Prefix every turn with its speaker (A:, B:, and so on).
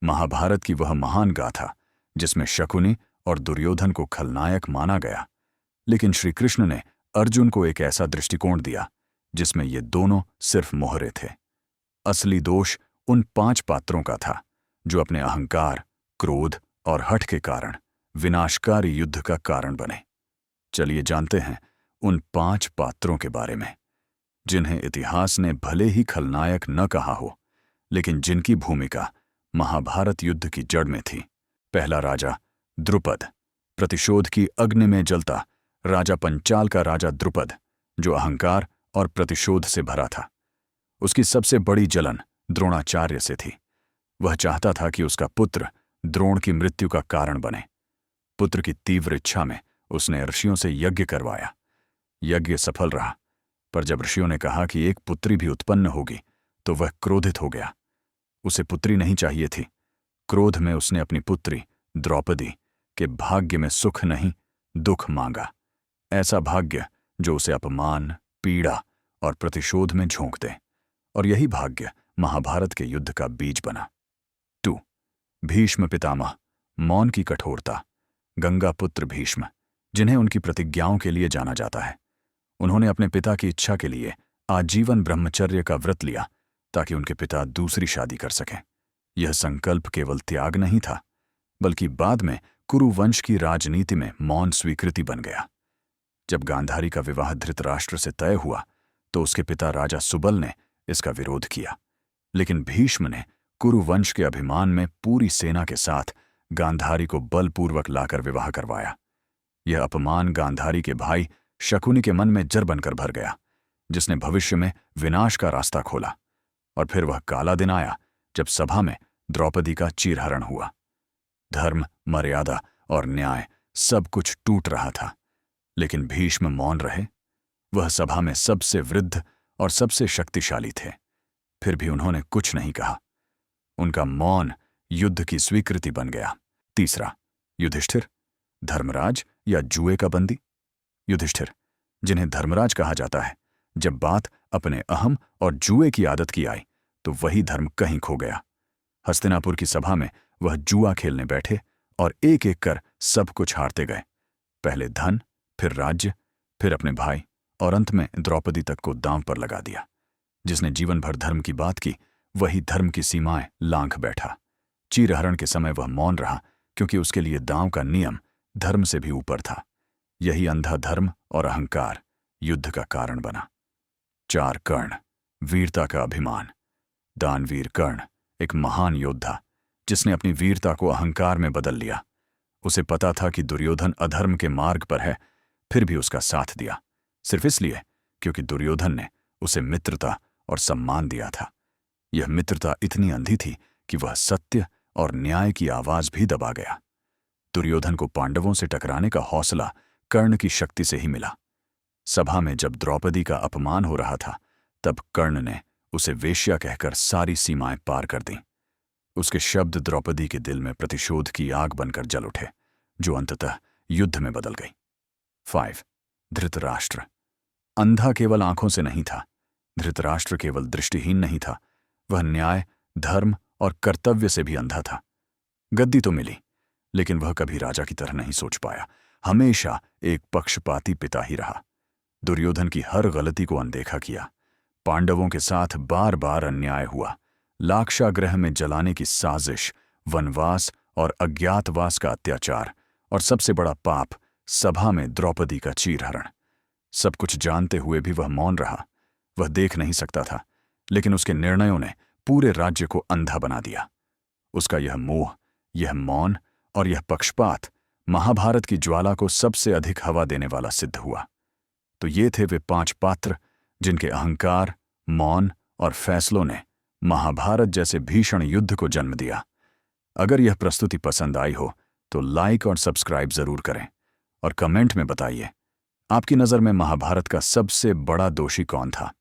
A: महाभारत की वह महान गाथा जिसमें शकुनी और दुर्योधन को खलनायक माना गया, लेकिन श्री कृष्ण ने अर्जुन को एक ऐसा दृष्टिकोण दिया जिसमें ये दोनों सिर्फ मोहरे थे। असली दोष उन 5 पात्रों का था जो अपने अहंकार, क्रोध और हठ के कारण विनाशकारी युद्ध का कारण बने। चलिए जानते हैं उन 5 पात्रों के बारे में जिन्हें इतिहास ने भले ही खलनायक न कहा हो, लेकिन जिनकी भूमिका महाभारत युद्ध की जड़ में थी। पहला राजा द्रुपद, प्रतिशोध की अग्नि में जलता राजा पंचाल का राजा द्रुपद, जो अहंकार और प्रतिशोध से भरा था। उसकी सबसे बड़ी जलन द्रोणाचार्य से थी। वह चाहता था कि उसका पुत्र द्रोण की मृत्यु का कारण बने। पुत्र की तीव्र इच्छा में उसने ऋषियों से यज्ञ करवाया। यज्ञ सफल रहा, पर जब ऋषियों ने कहा कि एक पुत्री भी उत्पन्न होगी तो वह क्रोधित हो गया। उसे पुत्री नहीं चाहिए थी। क्रोध में उसने अपनी पुत्री द्रौपदी के भाग्य में सुख नहीं, दुख मांगा। ऐसा भाग्य जो उसे अपमान, पीड़ा और प्रतिशोध में झोंक दे। और यही भाग्य महाभारत के युद्ध का बीज बना। 2. भीष्म पितामह, मौन की कठोरता। गंगा पुत्र भीष्म, जिन्हें उनकी प्रतिज्ञाओं के लिए जाना जाता है, उन्होंने अपने पिता की इच्छा के लिए आजीवन ब्रह्मचर्य का व्रत लिया ताकि उनके पिता दूसरी शादी कर सकें। यह संकल्प केवल त्याग नहीं था, बल्कि बाद में कुरु वंश की राजनीति में मौन स्वीकृति बन गया। जब गांधारी का विवाह धृतराष्ट्र से तय हुआ तो उसके पिता राजा सुबल ने इसका विरोध किया, लेकिन भीष्म ने कुरु वंश के अभिमान में पूरी सेना के साथ गांधारी को बलपूर्वक लाकर विवाह करवाया। यह अपमान गांधारी के भाई शकुनी के मन में जर बनकर भर गया, जिसने भविष्य में विनाश का रास्ता खोला। और फिर वह काला दिन आया जब सभा में द्रौपदी का चीरहरण हुआ। धर्म, मर्यादा और न्याय सब कुछ टूट रहा था, लेकिन भीष्म मौन रहे। वह सभा में सबसे वृद्ध और सबसे शक्तिशाली थे, फिर भी उन्होंने कुछ नहीं कहा। उनका मौन युद्ध की स्वीकृति बन गया। 3. युधिष्ठिर, धर्मराज या जुए का बंदी। युधिष्ठिर, जिन्हें धर्मराज कहा जाता है, जब बात अपने अहम और जुए की आदत की आई तो वही धर्म कहीं खो गया। हस्तिनापुर की सभा में वह जुआ खेलने बैठे और एक एक कर सब कुछ हारते गए। पहले धन, फिर राज्य, फिर अपने भाई और अंत में द्रौपदी तक को दांव पर लगा दिया। जिसने जीवन भर धर्म की बात की, वही धर्म की सीमाएं लांघ बैठा। चीरहरण के समय वह मौन रहा, क्योंकि उसके लिए दांव का नियम धर्म से भी ऊपर था। यही अंधा धर्म और अहंकार युद्ध का कारण बना। 4. कर्ण, वीरता का अभिमान। दानवीर कर्ण एक महान योद्धा, जिसने अपनी वीरता को अहंकार में बदल लिया। उसे पता था कि दुर्योधन अधर्म के मार्ग पर है, फिर भी उसका साथ दिया, सिर्फ इसलिए क्योंकि दुर्योधन ने उसे मित्रता और सम्मान दिया था। यह मित्रता इतनी अंधी थी कि वह सत्य और न्याय की आवाज भी दबा गया। दुर्योधन को पांडवों से टकराने का हौसला कर्ण की शक्ति से ही मिला। सभा में जब द्रौपदी का अपमान हो रहा था, तब कर्ण ने उसे वेश्या कहकर सारी सीमाएं पार कर दीं। उसके शब्द द्रौपदी के दिल में प्रतिशोध की आग बनकर जल उठे, जो अंततः युद्ध में बदल गई। 5. धृतराष्ट्र, अंधा केवल आंखों से नहीं था। धृतराष्ट्र केवल दृष्टिहीन नहीं था, वह न्याय, धर्म और कर्तव्य से भी अंधा था। गद्दी तो मिली, लेकिन वह कभी राजा की तरह नहीं सोच पाया। हमेशा एक पक्षपाती पिता ही रहा। दुर्योधन की हर गलती को अनदेखा किया। पांडवों के साथ बार बार अन्याय हुआ। लाक्षागृह में जलाने की साजिश, वनवास और अज्ञातवास का अत्याचार, और सबसे बड़ा पाप सभा में द्रौपदी का चीरहरण। सब कुछ जानते हुए भी वह मौन रहा। वह देख नहीं सकता था, लेकिन उसके निर्णयों ने पूरे राज्य को अंधा बना दिया। उसका यह मोह, यह मौन और यह पक्षपात महाभारत की ज्वाला को सबसे अधिक हवा देने वाला सिद्ध हुआ। तो ये थे वे 5 पात्र जिनके अहंकार, मौन और फैसलों ने महाभारत जैसे भीषण युद्ध को जन्म दिया। अगर यह प्रस्तुति पसंद आई हो तो लाइक और सब्सक्राइब जरूर करें, और कमेंट में बताइए आपकी नज़र में महाभारत का सबसे बड़ा दोषी कौन था।